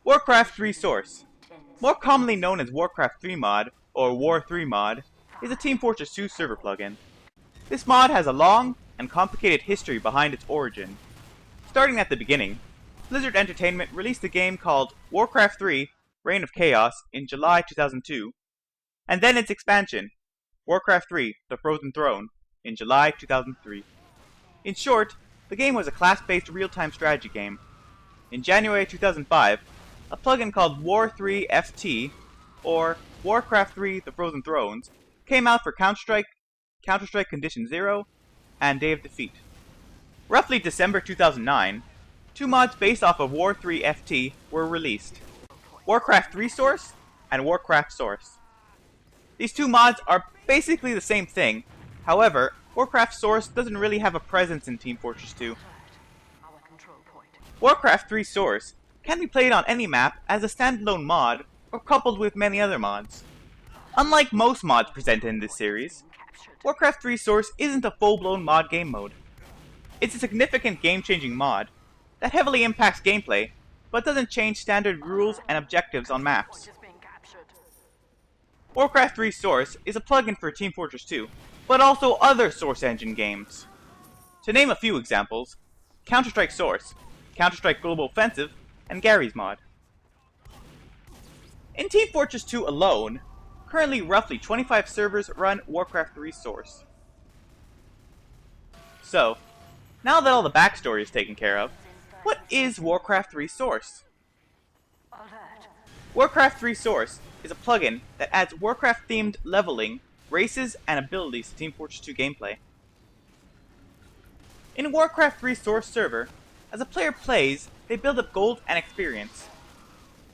Warcraft 3 Source, more commonly known as Warcraft 3 mod, or War 3 mod, is a Team Fortress 2 server plugin. This mod has a long and complicated history behind its origin. Starting at the beginning, Blizzard Entertainment released a game called Warcraft 3 Reign of Chaos in July 2002, and then its expansion, Warcraft 3 The Frozen Throne, in July 2003. In short, the game was a class-based real-time strategy game. In January 2005, a plugin called War 3 FT, or Warcraft 3 The Frozen Thrones, came out for Counter-Strike, Counter-Strike Condition Zero, and Day of Defeat. Roughly December 2009, two mods based off of War 3 FT were released, Warcraft 3 Source and Warcraft Source. These two mods are basically the same thing, however, Warcraft Source doesn't really have a presence in Team Fortress 2. Warcraft 3 Source can be played on any map as a standalone mod or coupled with many other mods. Unlike most mods presented in this series, Warcraft 3 Source isn't a full-blown mod game mode. It's a significant game-changing mod that heavily impacts gameplay, but doesn't change standard rules and objectives on maps. Warcraft 3 Source is a plugin for Team Fortress 2, but also other Source Engine games. To name a few examples, Counter-Strike Source, Counter-Strike Global Offensive, and Gary's mod. In Team Fortress 2 alone, currently roughly 25 servers run Warcraft 3 Source. So, now that all the backstory is taken care of, what is Warcraft 3 Source? Warcraft 3 Source is a plugin that adds Warcraft-themed leveling, races, and abilities to Team Fortress 2 gameplay. In Warcraft 3 Source server, as a player plays, they build up gold and experience.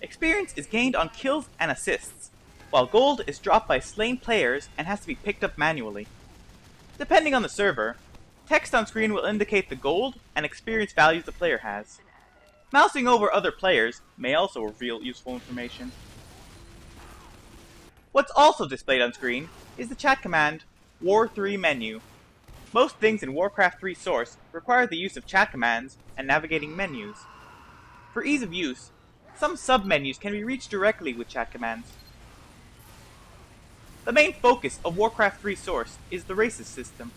Experience is gained on kills and assists, while gold is dropped by slain players and has to be picked up manually. Depending on the server, text on screen will indicate the gold and experience values the player has. Mousing over other players may also reveal useful information. What's also displayed on screen is the chat command War 3 menu. Most things in Warcraft 3 Source require the use of chat commands and navigating menus. For ease of use, some sub-menus can be reached directly with chat commands. The main focus of Warcraft 3 Source is the races system.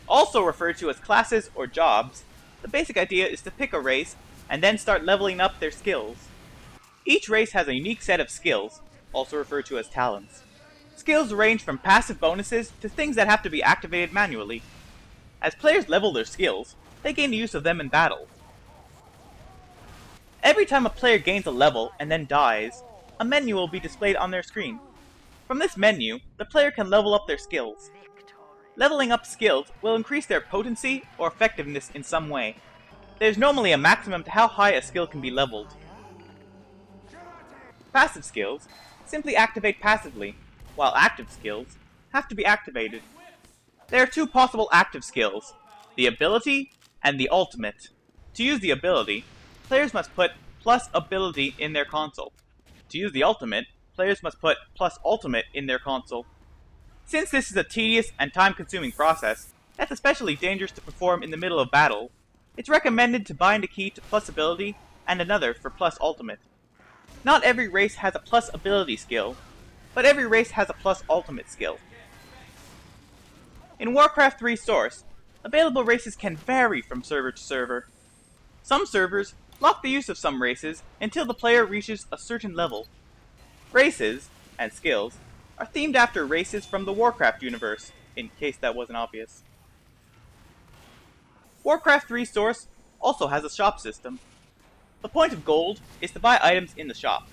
Also referred to as classes or jobs, the basic idea is to pick a race and then start leveling up their skills. Each race has a unique set of skills, also referred to as talents. Skills range from passive bonuses to things that have to be activated manually. As players level their skills, they gain the use of them in battle. Every time a player gains a level and then dies, a menu will be displayed on their screen. From this menu, the player can level up their skills. Leveling up skills will increase their potency or effectiveness in some way. There's normally a maximum to how high a skill can be leveled. Passive skills simply activate passively, while active skills have to be activated. There are two possible active skills, the ability and the ultimate. To use the ability, players must put plus ability in their console. To use the ultimate, players must put plus ultimate in their console. Since this is a tedious and time-consuming process that's especially dangerous to perform in the middle of battle, it's recommended to bind a key to plus ability and another for plus ultimate. Not every race has a plus ability skill, but every race has a plus ultimate skill. In Warcraft 3 Source, available races can vary from server to server. Some servers lock the use of some races until the player reaches a certain level. Races, and skills, are themed after races from the Warcraft universe, in case that wasn't obvious. Warcraft 3 Source also has a shop system. The point of gold is to buy items in the shop.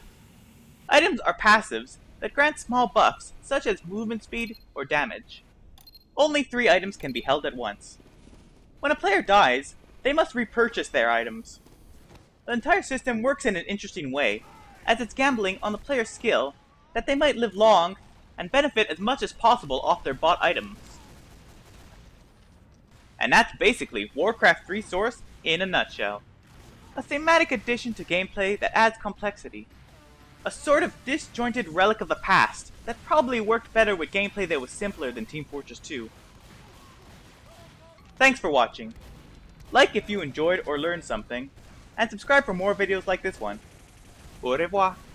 Items are passives that grant small buffs such as movement speed or damage. Only 3 items can be held at once. When a player dies, they must repurchase their items. The entire system works in an interesting way, as it's gambling on the player's skill that they might live long and benefit as much as possible off their bought items. And that's basically Warcraft 3 Source in a nutshell. A thematic addition to gameplay that adds complexity. A sort of disjointed relic of the past that probably worked better with gameplay that was simpler than Team Fortress 2. Thanks for watching. Like if you enjoyed or learned something, and subscribe for more videos like this one. Au revoir.